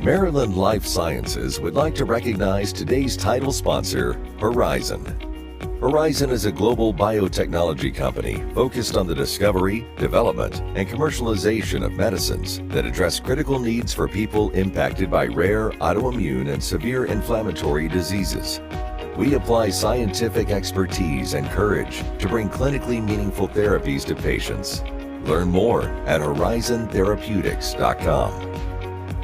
Maryland Life Sciences would like to recognize today's title sponsor, Horizon. Horizon is a global biotechnology company focused on the discovery, development, and commercialization of medicines that address critical needs for people impacted by rare, autoimmune, and severe inflammatory diseases. We apply scientific expertise and courage to bring clinically meaningful therapies to patients. Learn more at horizontherapeutics.com.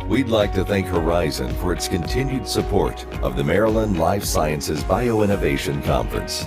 We'd like to thank Horizon for its continued support of the Maryland Life Sciences Bioinnovation Conference.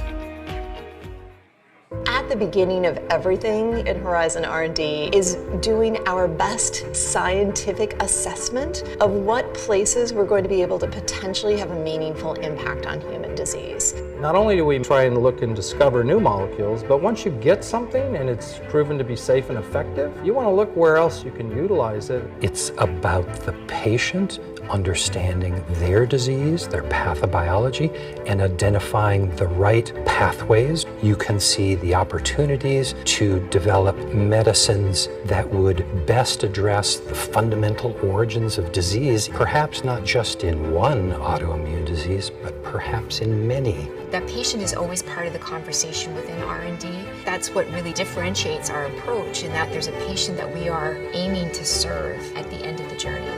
At the beginning of everything in Horizon R&D is doing our best scientific assessment of what places we're going to be able to potentially have a meaningful impact on human disease. Not only do we try and look and discover new molecules, but once you get something and it's proven to be safe and effective, you want to look where else you can utilize it. It's about the patient understanding their disease, their pathobiology, and identifying the right pathways. You can see the opportunities to develop medicines that would best address the fundamental origins of disease, perhaps not just in one autoimmune disease, but perhaps in many. That patient is always part of the conversation within R&D. That's what really differentiates our approach, in that there's a patient that we are aiming to serve at the end of the journey.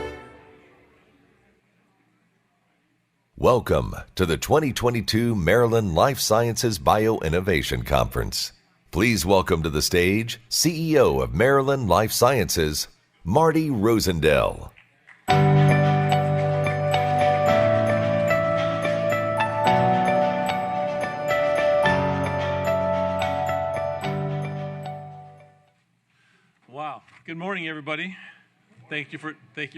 Welcome to the 2022 Maryland Life Sciences Bioinnovation Conference. Please welcome to the stage CEO of Maryland Life Sciences, Marty Rosendale. Wow. Good morning, everybody. Thank you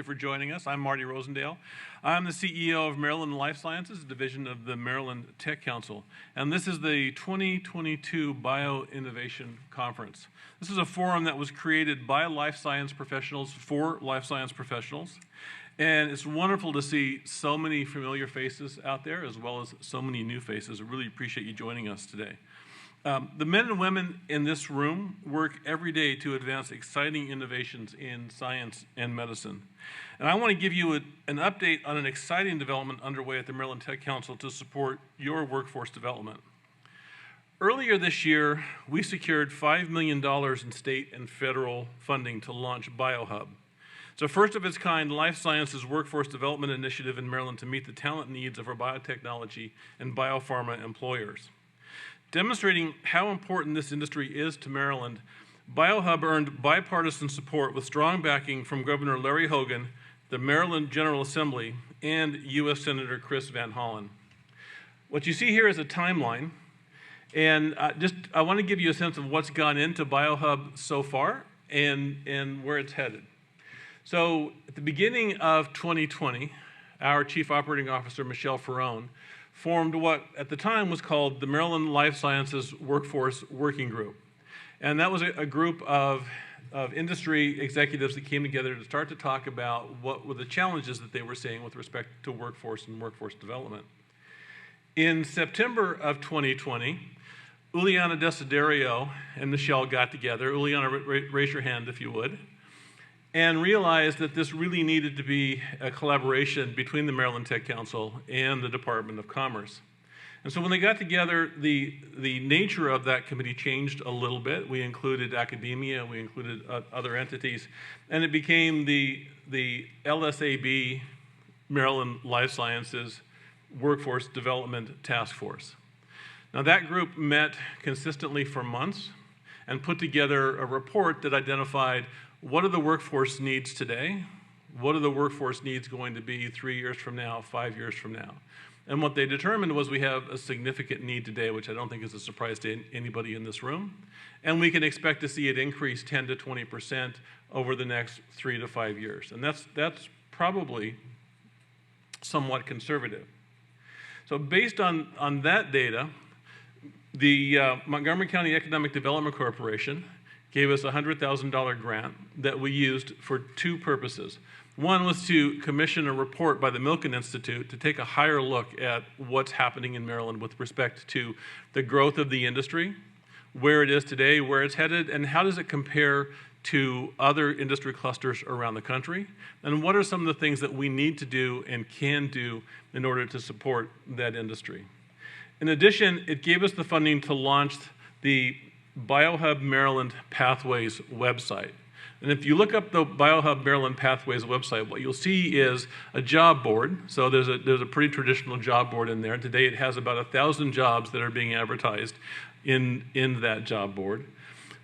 for joining us. I'm Marty Rosendale. I'm the CEO of Maryland Life Sciences, a division of the Maryland Tech Council. And this is the 2022 Bioinnovation Conference. This is a forum that was created by life science professionals for life science professionals. And it's wonderful to see so many familiar faces out there, as well as so many new faces. I really appreciate you joining us today. The men and women in this room work every day to advance exciting innovations in science and medicine. And I want to give you an update on an exciting development underway at the Maryland Tech Council to support your workforce development. Earlier this year, we secured $5 million in state and federal funding to launch BioHub. It's a first of its kind life sciences workforce development initiative in Maryland to meet the talent needs of our biotechnology and biopharma employers. Demonstrating how important this industry is to Maryland, BioHub earned bipartisan support with strong backing from Governor Larry Hogan, the Maryland General Assembly, and U.S. Senator Chris Van Hollen. What you see here is a timeline, and I want to give you a sense of what's gone into BioHub so far and where it's headed. So at the beginning of 2020, our Chief Operating Officer, Michelle Ferrone, formed what at the time was called the Maryland Life Sciences Workforce Working Group. And that was a group of industry executives that came together to start to talk about what were the challenges that they were seeing with respect to workforce and workforce development. In September of 2020, Uliana Desiderio and Michelle got together. Uliana, raise your hand if you would. And realized that this really needed to be a collaboration between the Maryland Tech Council and the Department of Commerce. And so when they got together, the nature of that committee changed a little bit. We included academia, we included other entities, and it became the LSAB, Maryland Life Sciences Workforce Development Task Force. Now that group met consistently for months and put together a report that identified what are the workforce needs today? What are the workforce needs going to be 3 years from now, 5 years from now? And what they determined was we have a significant need today, which I don't think is a surprise to anybody in this room. And we can expect to see it increase 10 to 20% over the next 3 to 5 years. And that's probably somewhat conservative. So based on that data, the Montgomery County Economic Development Corporation gave us a $100,000 grant that we used for two purposes. One was to commission a report by the Milken Institute to take a higher look at what's happening in Maryland with respect to the growth of the industry, where it is today, where it's headed, and how does it compare to other industry clusters around the country, and what are some of the things that we need to do and can do in order to support that industry. In addition, it gave us the funding to launch the BioHub Maryland Pathways website. And if you look up the BioHub Maryland Pathways website, what you'll see is a job board. So there's a pretty traditional job board in there. Today it has about 1,000 jobs that are being advertised in that job board.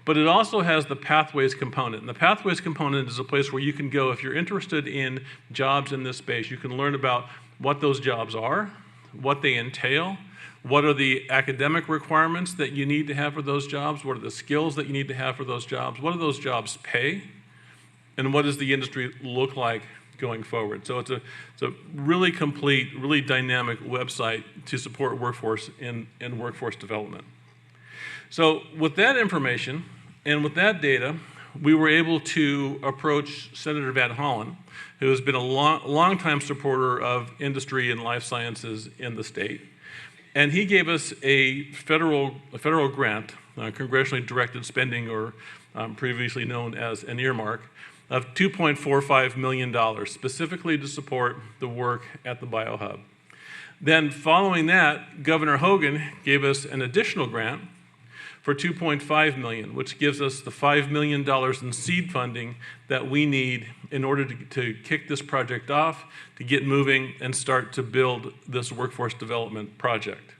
But it also has the Pathways component. And the Pathways component is a place where you can go if you're interested in jobs in this space. You can learn about what those jobs are, what they entail, what are the academic requirements that you need to have for those jobs, what are the skills that you need to have for those jobs, what do those jobs pay, and what does the industry look like going forward. So it's a really complete, really dynamic website to support workforce and workforce development. So with that information, and with that data, we were able to approach Senator Van Hollen, who has been a long-time supporter of industry and life sciences in the state. And he gave us a federal grant, congressionally directed spending, or previously known as an earmark, of $2.45 million, specifically to support the work at the BioHub. Then following that, Governor Hogan gave us an additional grant for $2.5 million, which gives us the $5 million in seed funding that we need in order to kick this project off, to get moving and start to build this workforce development project.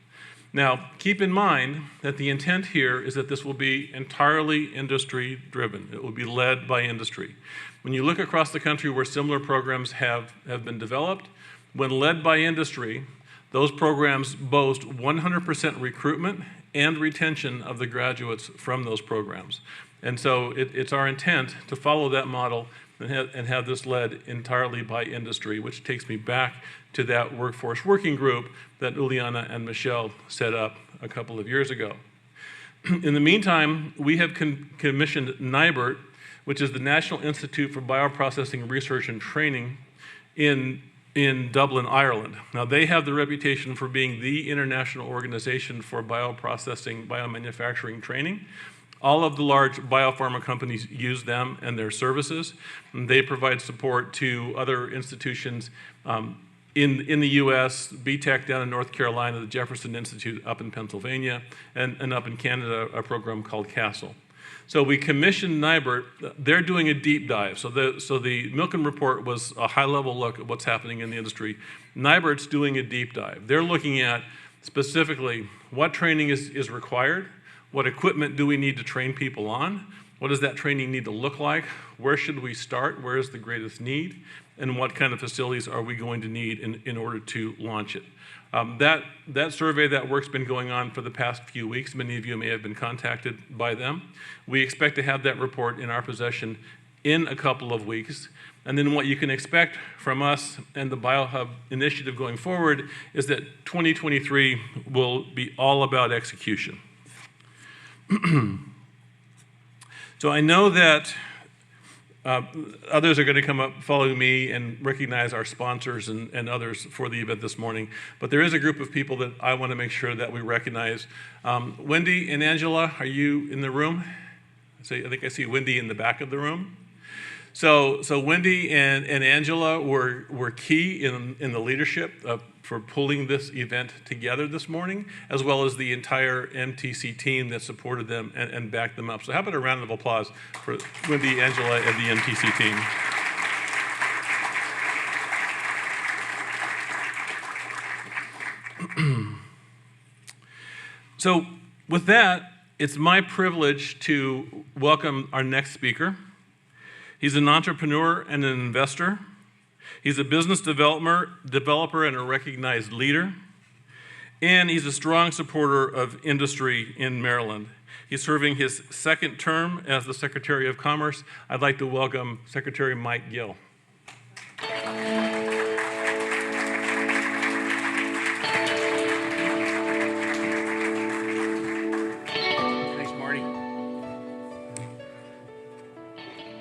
Now, keep in mind that the intent here is that this will be entirely industry-driven. It will be led by industry. When you look across the country where similar programs have been developed, when led by industry, those programs boast 100% recruitment and retention of the graduates from those programs. And so it's our intent to follow that model and have this led entirely by industry, which takes me back to that workforce working group that Uliana and Michelle set up a couple of years ago. In the meantime, we have commissioned NIBRT, which is the National Institute for Bioprocessing Research and Training in Dublin, Ireland. Now, they have the reputation for being the international organization for bioprocessing, biomanufacturing training. All of the large biopharma companies use them and their services. And they provide support to other institutions in the U.S., BTEC down in North Carolina, the Jefferson Institute up in Pennsylvania, and up in Canada, a program called CASTLE. So we commissioned NIBRT. They're doing a deep dive. So the Milken report was a high-level look at what's happening in the industry. NIBRT's doing a deep dive. They're looking at specifically what training is required, what equipment do we need to train people on, what does that training need to look like, where should we start, where is the greatest need, and what kind of facilities are we going to need in order to launch it. That survey, that work's been going on for the past few weeks. Many of you may have been contacted by them. We expect to have that report in our possession in a couple of weeks. And then what you can expect from us and the BioHub initiative going forward is that 2023 will be all about execution. So I know that others are going to come up following me and recognize our sponsors and others for the event this morning. But there is a group of people that I want to make sure that we recognize. Wendy and Angela, are you in the room? I think I see Wendy in the back of the room. So Wendy and Angela were key in the leadership for pulling this event together this morning, as well as the entire MTC team that supported them and backed them up. So how about a round of applause for Wendy, Angela, and the MTC team. So with that, it's my privilege to welcome our next speaker. He's an entrepreneur and an investor. He's a business developer and a recognized leader. And he's a strong supporter of industry in Maryland. He's serving his second term as the Secretary of Commerce. I'd like to welcome Secretary Mike Gill.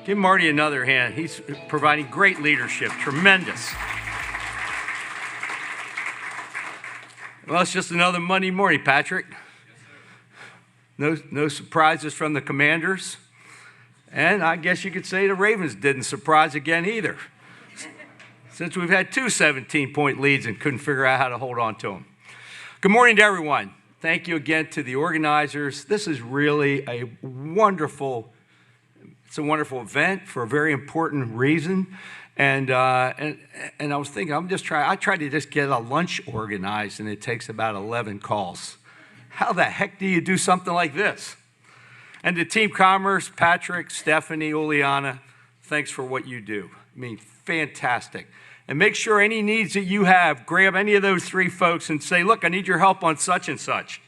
Give Marty another hand. He's providing great leadership, tremendous. Well, it's just another Monday morning, Patrick. No surprises from the commanders. And I guess you could say the Ravens didn't surprise again either, since we've had two 17-point leads and couldn't figure out how to hold on to them. Good morning to everyone. Thank you again to the organizers. This is really a wonderful event for a very important reason. And I was thinking, I tried to just get a lunch organized, and it takes about 11 calls. How the heck do you do something like this? And to Team Commerce, Patrick, Stephanie, Uliana, thanks for what you do. I mean, fantastic. And make sure any needs that you have, grab any of those three folks and say, look, I need your help on such and such.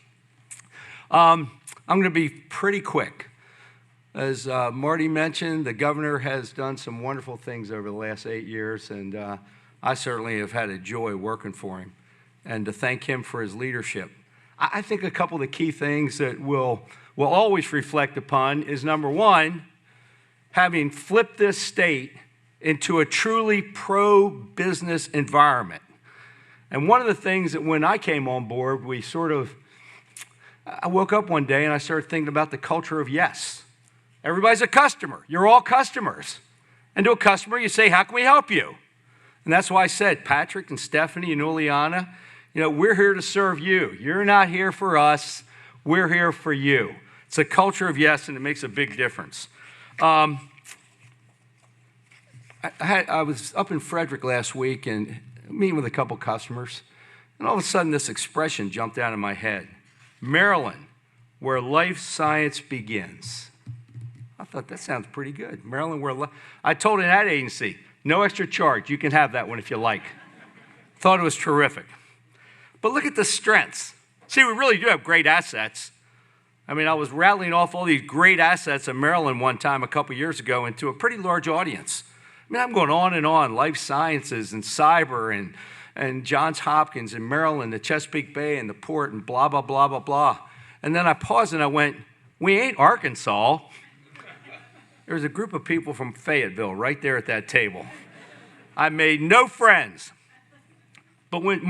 I'm going to be pretty quick. As Marty mentioned, the governor has done some wonderful things over the last 8 years, and I certainly have had a joy working for him, and to thank him for his leadership. I think a couple of the key things that we'll always reflect upon is, number one, having flipped this state into a truly pro-business environment. And one of the things that when I came on board, I woke up one day and I started thinking about the culture of yes. Everybody's a customer. You're all customers. And to a customer, you say, how can we help you? And that's why I said, Patrick and Stephanie and Uliana, we're here to serve you. You're not here for us. We're here for you. It's a culture of yes, and it makes a big difference. I was up in Frederick last week and meeting with a couple customers, and all of a sudden this expression jumped out of my head. Maryland, where life science begins. I thought that sounds pretty good. Maryland, I told an ad agency, no extra charge. You can have that one if you like. Thought it was terrific. But look at the strengths. See, we really do have great assets. I mean, I was rattling off all these great assets in Maryland one time a couple years ago into a pretty large audience. I mean, I'm going on, life sciences and cyber and Johns Hopkins and Maryland, the Chesapeake Bay and the port and blah, blah, blah, blah, blah. And then I paused and I went, we ain't Arkansas. There was a group of people from Fayetteville right there at that table. I made no friends. But when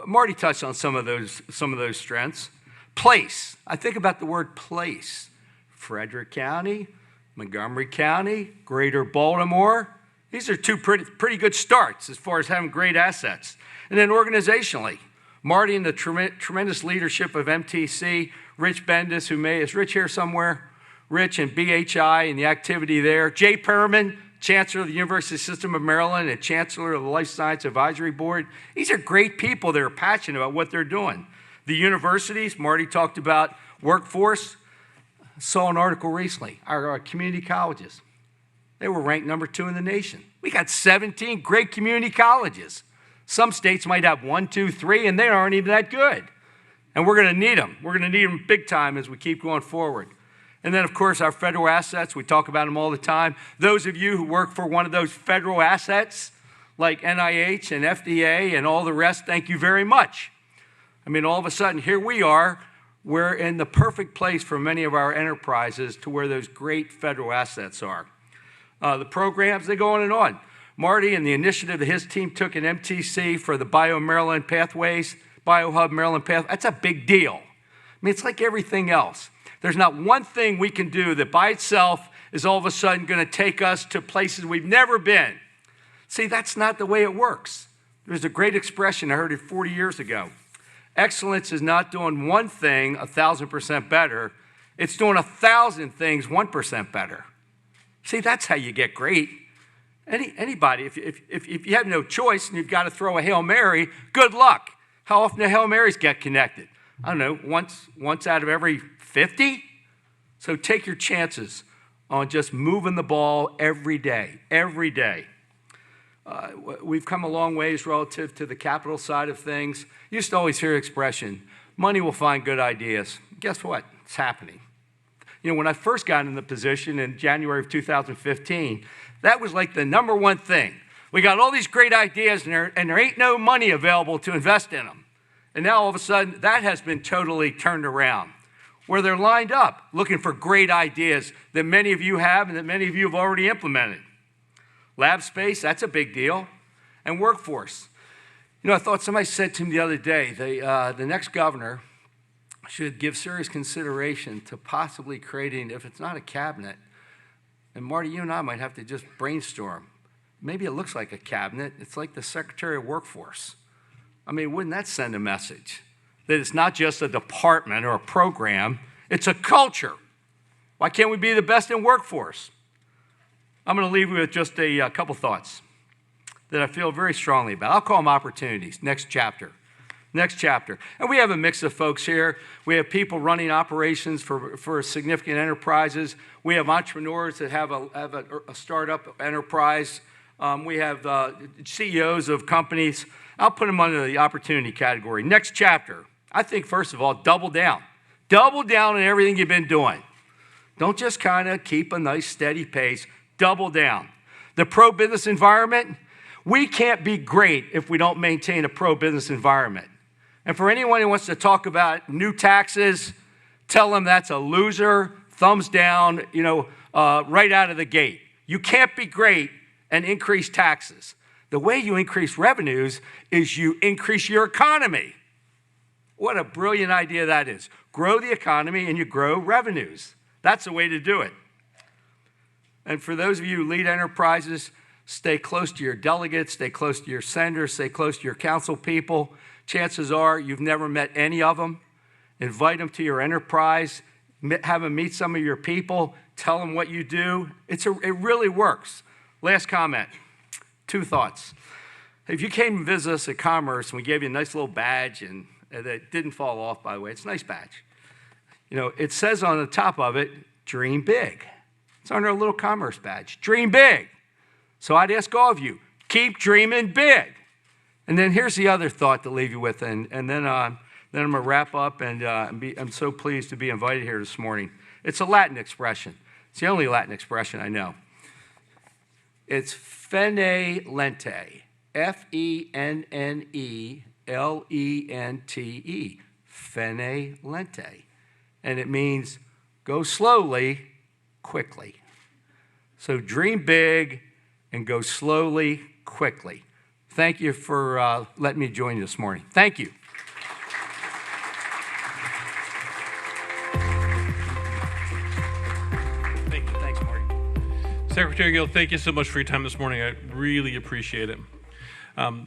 Marty touched on some of those strengths. Place. I think about the word place. Frederick County, Montgomery County, Greater Baltimore. These are two pretty good starts as far as having great assets. And then organizationally, Marty and the tremendous leadership of MTC, Rich Bendis, is Rich here somewhere? Rich and BHI and the activity there. Jay Perriman, Chancellor of the University System of Maryland and Chancellor of the Life Science Advisory Board. These are great people that are passionate about what they're doing. The universities, Marty talked about workforce. Saw an article recently, our community colleges. They were ranked number 2 in the nation. We got 17 great community colleges. Some states might have 1, 2, 3, and they aren't even that good. And we're going to need them. We're going to need them big time as we keep going forward. And then, of course, our federal assets. We talk about them all the time. Those of you who work for one of those federal assets, like NIH and FDA and all the rest, thank you very much. I mean, all of a sudden, here we are. We're in the perfect place for many of our enterprises to where those great federal assets are. The programs, they go on and on. Marty and the initiative that his team took in MTC for the BioMaryland Pathways, BioHub Maryland Path, that's a big deal. I mean, it's like everything else. There's not one thing we can do that by itself is all of a sudden going to take us to places we've never been. See, that's not the way it works. There's a great expression, I heard it 40 years ago. Excellence is not doing one thing 1,000% better. It's doing 1,000 things 1% better. See, that's how you get great. Anybody, if you have no choice and you've got to throw a Hail Mary, good luck. How often do Hail Marys get connected? I don't know, once out of every 50? So take your chances on just moving the ball every day, every day. We've come a long ways relative to the capital side of things. You used to always hear the expression, money will find good ideas. Guess what? It's happening. You know, when I first got in the position in January of 2015, that was like the number one thing. We got all these great ideas and there ain't no money available to invest in them. And now all of a sudden, that has been totally turned around, where they're lined up looking for great ideas that many of you have and that many of you have already implemented. Lab space, that's a big deal. And workforce. You know, I thought somebody said to me the other day, the next governor should give serious consideration to possibly creating, if it's not a cabinet, And Marty, you and I might have to just brainstorm. Maybe it looks like a cabinet. It's like the Secretary of Workforce. I mean, wouldn't that send a message? That it's not just a department or a program, it's a culture. Why can't we be the best in workforce? I'm going to leave you with just a couple thoughts that I feel very strongly about. I'll call them opportunities. Next chapter. Next chapter. And we have a mix of folks here. We have people running operations for significant enterprises. We have entrepreneurs that have a startup enterprise. We have CEOs of companies. I'll put them under the opportunity category. Next chapter. I think, first of all, double down. Double down on everything you've been doing. Don't just kind of keep a nice steady pace. Double down. The pro-business environment, we can't be great if we don't maintain a pro-business environment. And for anyone who wants to talk about new taxes, tell them that's a loser, thumbs down, right out of the gate. You can't be great and increase taxes. The way you increase revenues is you increase your economy. What a brilliant idea that is. Grow the economy and you grow revenues. That's the way to do it. And for those of you who lead enterprises, stay close to your delegates, stay close to your senators, stay close to your council people. Chances are you've never met any of them. Invite them to your enterprise, have them meet some of your people, tell them what you do. It really works. Last comment, 2 thoughts. If you came and visit us at Commerce and we gave you a nice little badge, and that didn't fall off, by the way, it's a nice badge. It says on the top of it, dream big. It's on our little Commerce badge, dream big. So I'd ask all of you, keep dreaming big. And then here's the other thought to leave you with, and then I'm going to wrap up, and I'm so pleased to be invited here this morning. It's a Latin expression. It's the only Latin expression I know. It's fene lente, F-E-N-N-E-L-E-N-T-E, fene lente. And it means go slowly, quickly. So dream big and go slowly, quickly. Thank you for letting me join you this morning. Thank you. Thank you. Thanks, Marty. Secretary Gill, thank you so much for your time this morning. I really appreciate it.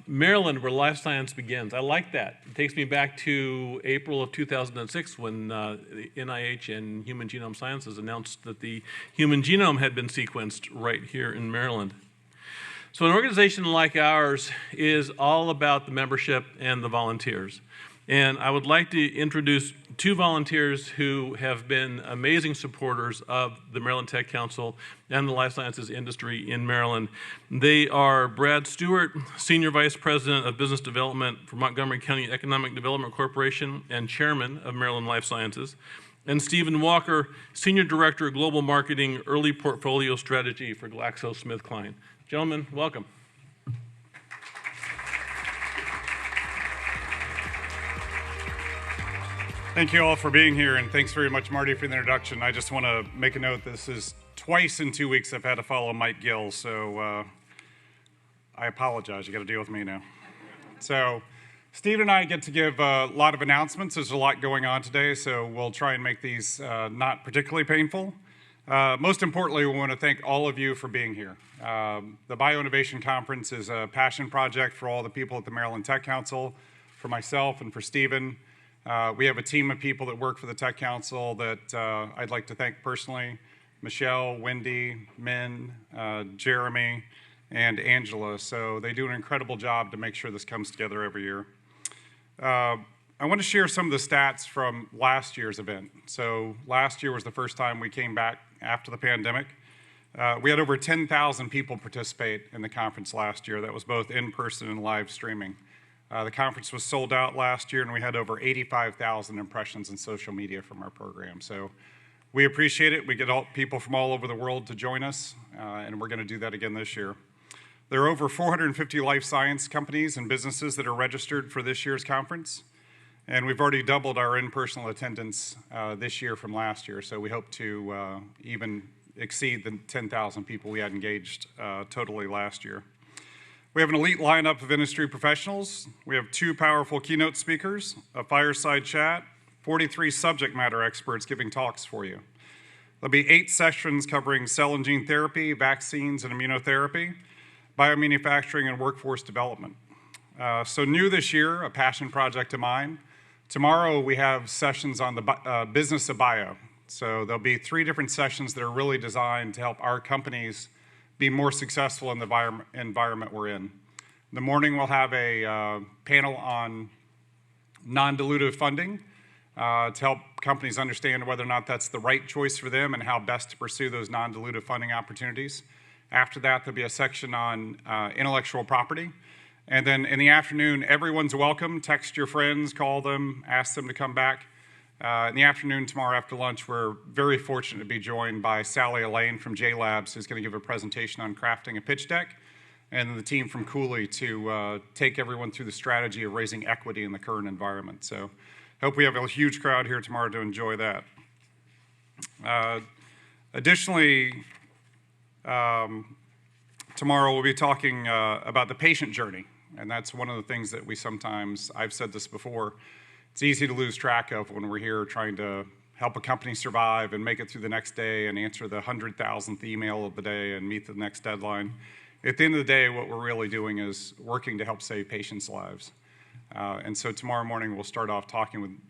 Maryland, where life science begins. I like that. It takes me back to April of 2006 when the NIH and Human Genome Sciences announced that the human genome had been sequenced right here in Maryland. So an organization like ours is all about the membership and the volunteers. And I would like to introduce 2 volunteers who have been amazing supporters of the Maryland Tech Council and the life sciences industry in Maryland. They are Brad Stewart, Senior Vice President of Business Development for Montgomery County Economic Development Corporation and Chairman of Maryland Life Sciences, and Stephen Walker, Senior Director of Global Marketing Early Portfolio Strategy for GlaxoSmithKline. Gentlemen, welcome. Thank you all for being here, and thanks very much, Marty, for the introduction. I just want to make a note, this is twice in 2 weeks I've had to follow Mike Gill, so I apologize. You got to deal with me now. So Steve and I get to give a lot of announcements. There's a lot going on today, so we'll try and make these not particularly painful. Most importantly, we want to thank all of you for being here. The Bioinnovation Conference is a passion project for all the people at the Maryland Tech Council, for myself and for Stephen. We have a team of people that work for the Tech Council that I'd like to thank personally. Michelle, Wendy, Min, Jeremy, and Angela. So they do an incredible job to make sure this comes together every year. I want to share some of the stats from last year's event. So last year was the first time we came back after the pandemic. We had over 10,000 people participate in the conference last year. That was both in person and live streaming. The conference was sold out last year, and we had over 85,000 impressions in social media from our program. So we appreciate it. We get people from all over the world to join us, and we're going to do that again this year. There are over 450 life science companies and businesses that are registered for this year's conference, and we've already doubled our in-person attendance this year from last year, so we hope to even exceed the 10,000 people we had engaged totally last year. We have an elite lineup of industry professionals. We have 2 powerful keynote speakers, a fireside chat, 43 subject matter experts giving talks for you. There'll be 8 sessions covering cell and gene therapy, vaccines and immunotherapy, biomanufacturing, and workforce development. So new this year, a passion project of mine. Tomorrow we have sessions on the business of bio. So there'll be 3 different sessions that are really designed to help our companies be more successful in the environment we're in. In the morning we'll have a panel on non-dilutive funding to help companies understand whether or not that's the right choice for them and how best to pursue those non-dilutive funding opportunities. After that, there'll be a section on intellectual property. And then in the afternoon, everyone's welcome. Text your friends, call them, ask them to come back. In the afternoon tomorrow after lunch, we're very fortunate to be joined by Sally Elaine from J Labs, who's going to give a presentation on crafting a pitch deck, and the team from Cooley to take everyone through the strategy of raising equity in the current environment. So hope we have a huge crowd here tomorrow to enjoy that. Additionally, tomorrow we'll be talking about the patient journey, and that's one of the things that we sometimes, I've said this before, it's easy to lose track of when we're here trying to help a company survive and make it through the next day and answer the 100,000th email of the day and meet the next deadline. At the end of the day, what we're really doing is working to help save patients' lives. And so tomorrow morning we'll start off talking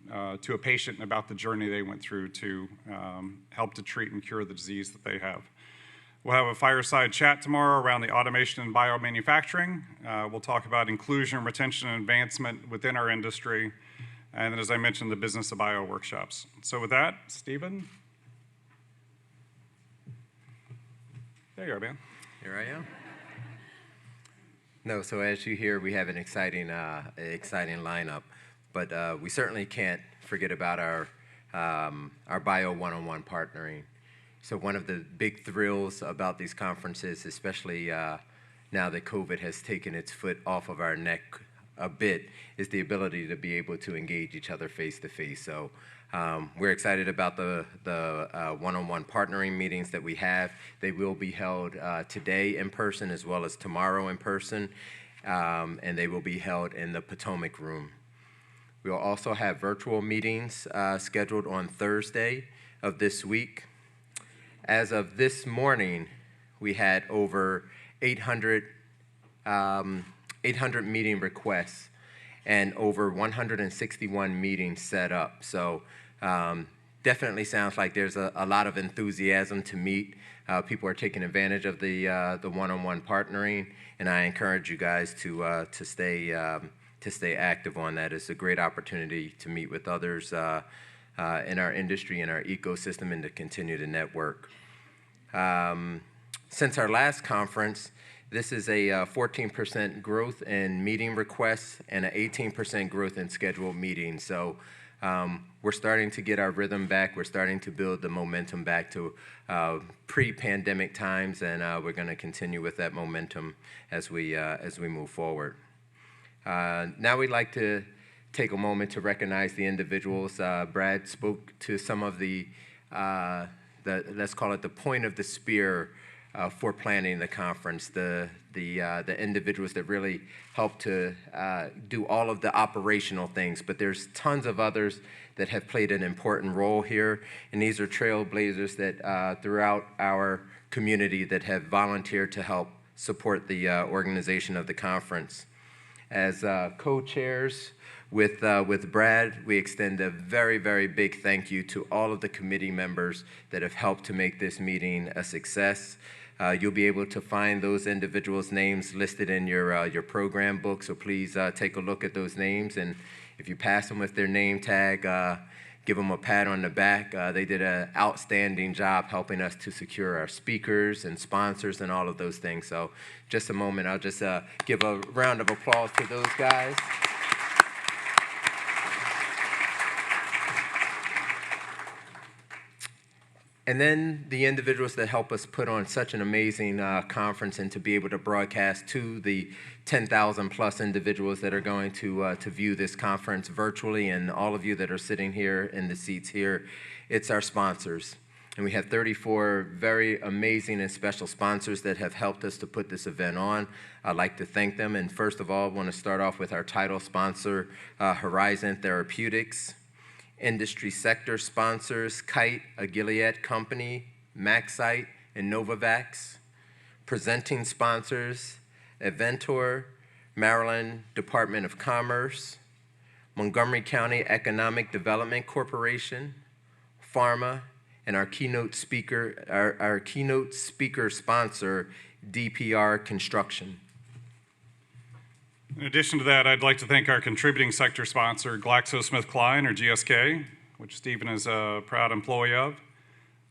to a patient about the journey they went through to help to treat and cure the disease that they have. We'll have a fireside chat tomorrow around the automation and biomanufacturing. We'll talk about inclusion, retention, and advancement within our industry. And then, as I mentioned, the business of bio workshops. So with that, Stephen. There you are, man. Here I am. No, so as you hear, we have an exciting lineup, but we certainly can't forget about our bio one-on-one partnering. So one of the big thrills about these conferences, especially now that COVID has taken its foot off of our neck a bit, is the ability to be able to engage each other face to face. So we're excited about the one-on-one partnering meetings that we have. They will be held today in person as well as tomorrow in person, and they will be held in the Potomac Room. We'll also have virtual meetings scheduled on Thursday of this week. As of this morning, we had over 800 meeting requests and over 161 meetings set up. So definitely sounds like there's a lot of enthusiasm to meet. People are taking advantage of the one-on-one partnering, and I encourage you guys to stay active on that. It's a great opportunity to meet with others in our industry and our ecosystem and to continue to network. Since our last conference, this is a 14% growth in meeting requests and an 18% growth in scheduled meetings. So we're starting to get our rhythm back. We're starting to build the momentum back to pre-pandemic times, and we're going to continue with that momentum as we move forward. Now we'd like to take a moment to recognize the individuals. Brad spoke to some of the let's call it the point of the spear for planning the conference, the individuals that really help to do all of the operational things, but there's tons of others that have played an important role here, and these are trailblazers that throughout our community that have volunteered to help support the organization of the conference. As co-chairs with Brad, we extend a very, very big thank you to all of the committee members that have helped to make this meeting a success. You'll be able to find those individuals' names listed in your program book, so please take a look at those names, and if you pass them with their name tag, give them a pat on the back. They did an outstanding job helping us to secure our speakers and sponsors and all of those things. So just a moment, I'll just give a round of applause to those guys. And then the individuals that help us put on such an amazing conference and to be able to broadcast to the 10,000 plus individuals that are going to view this conference virtually, and all of you that are sitting here in the seats here, it's our sponsors. And we have 34 very amazing and special sponsors that have helped us to put this event on. I'd like to thank them. And first of all, I want to start off with our title sponsor, Horizon Therapeutics. Industry sector sponsors, Kite, a Gilead company, Maxite, and Novavax. Presenting sponsors, Adventor, Maryland Department of Commerce, Montgomery County Economic Development Corporation, Pharma, and our keynote speaker sponsor, DPR Construction. In addition to that, I'd like to thank our contributing sector sponsor, GlaxoSmithKline, or GSK, which Stephen is a proud employee of.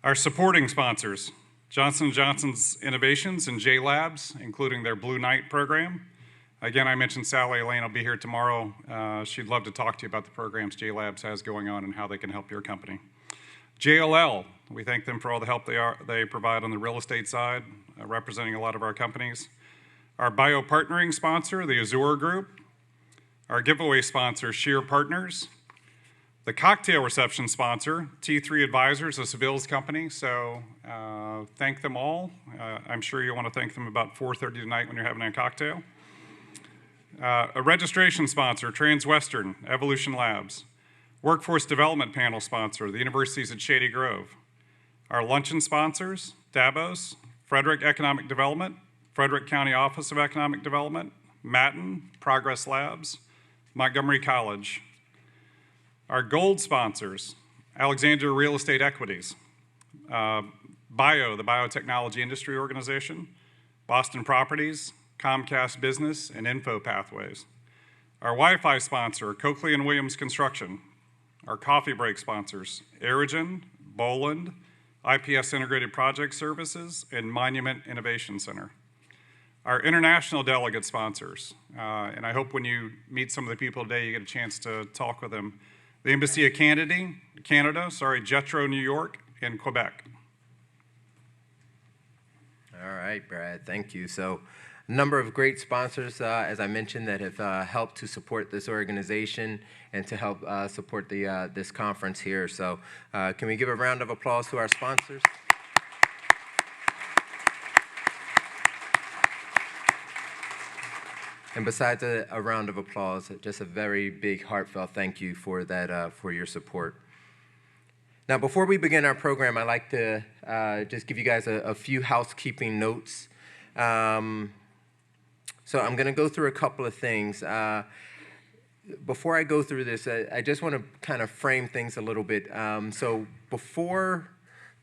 Our supporting sponsors, Johnson & Johnson's Innovations and J-Labs, including their Blue Knight program. Again, I mentioned Sally Elaine will be here tomorrow. She'd love to talk to you about the programs J-Labs has going on and how they can help your company. JLL, we thank them for all the help they provide on the real estate side, representing a lot of our companies. Our bio partnering sponsor, the Azure Group. Our giveaway sponsor, Shear Partners. The cocktail reception sponsor, T3 Advisors, a Seville's company. So thank them all. I'm sure you'll want to thank them about 4:30 tonight when you're having a cocktail. A registration sponsor, Transwestern, Evolution Labs. Workforce Development Panel sponsor, the universities at Shady Grove. Our luncheon sponsors, Davos, Frederick Economic Development, Frederick County Office of Economic Development, Matin, Progress Labs, Montgomery College. Our gold sponsors, Alexandria Real Estate Equities, BIO, the Biotechnology Industry Organization, Boston Properties, Comcast Business, and Info Pathways. Our Wi-Fi sponsor, Coakley & Williams Construction. Our coffee break sponsors, Aerogen, Boland, IPS Integrated Project Services, and Monument Innovation Center. Our international delegate sponsors, and I hope when you meet some of the people today, you get a chance to talk with them. The Embassy of Canada, Jetro New York, and Quebec. All right, Brad, thank you. So a number of great sponsors, as I mentioned, that have helped to support this organization and to help support this conference here. So can we give a round of applause to our sponsors? And besides a round of applause, just a very big heartfelt thank you for that, for your support. Now, before we begin our program, I'd like to just give you guys a few housekeeping notes. So I'm going to go through a couple of things. Before I go through this, I just want to kind of frame things a little bit. So before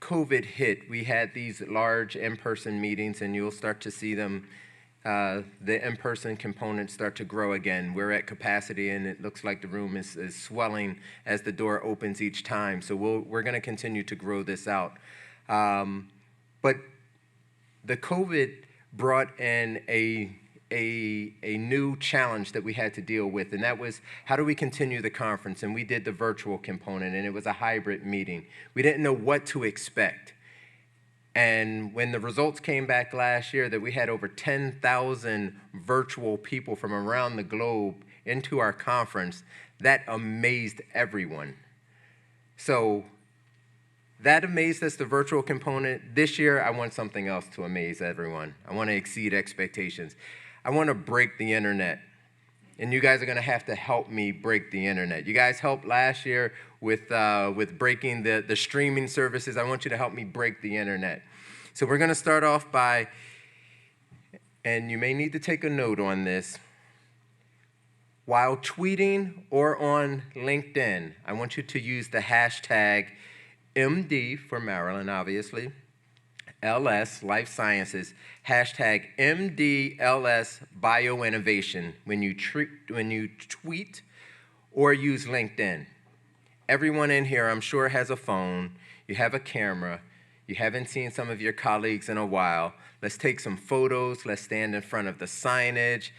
COVID hit, we had these large in-person meetings, and you'll start to see them, the in-person components start to grow again. We're at capacity, and it looks like the room is swelling as the door opens each time. So we're going to continue to grow this out. But the COVID brought in a new challenge that we had to deal with, and that was, how do we continue the conference? And we did the virtual component, and it was a hybrid meeting. We didn't know what to expect. And when the results came back last year that we had over 10,000 virtual people from around the globe into our conference, that amazed everyone. So that amazed us, the virtual component. This year, I want something else to amaze everyone. I want to exceed expectations. I want to break the internet. And you guys are going to have to help me break the internet. You guys helped last year with breaking the streaming services. I want you to help me break the internet. So we're going to start off by, and you may need to take a note on this, while tweeting or on LinkedIn, I want you to use the hashtag MD for Maryland, obviously, LS, Life Sciences, hashtag MDLS Bioinnovation when you tweet or use LinkedIn. Everyone in here, I'm sure, has a phone. You have a camera. You haven't seen some of your colleagues in a while. Let's take some photos. Let's stand in front of the signage.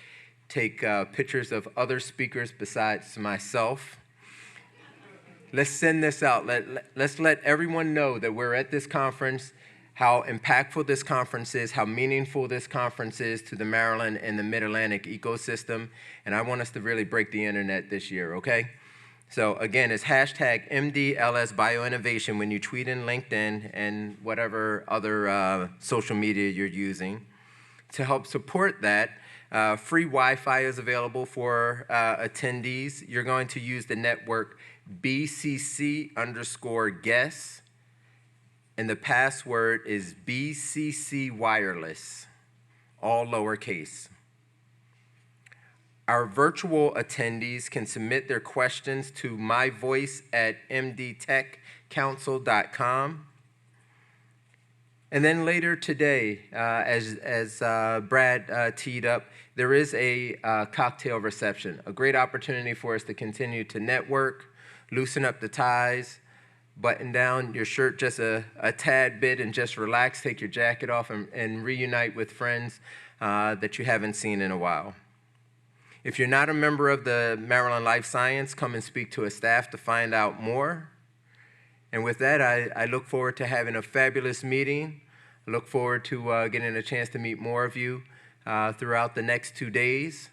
Take pictures of other speakers besides myself. Let's send this out. Let's let everyone know that we're at this conference, how impactful this conference is, how meaningful this conference is to the Maryland and the Mid-Atlantic ecosystem. And I want us to really break the internet this year, okay? So again, it's hashtag MDLS Bioinnovation when you tweet in LinkedIn and whatever other social media you're using. To help support that, Free Wi-Fi is available for attendees. You're going to use the network BCC_guests, and the password is BCC Wireless, all lowercase. Our virtual attendees can submit their questions to myvoice@mdtechcouncil.com. And then later today, as Brad teed up, there is a cocktail reception, a great opportunity for us to continue to network, loosen up the ties, button down your shirt just a tad bit and just relax, take your jacket off and reunite with friends that you haven't seen in a while. If you're not a member of the Maryland Life Science, come and speak to a staff to find out more. And with that, I look forward to having a fabulous meeting. I look forward to getting a chance to meet more of you throughout the next 2 days.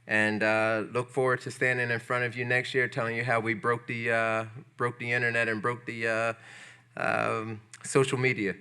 And look forward to standing in front of you next year telling you how we broke the internet and broke the social media.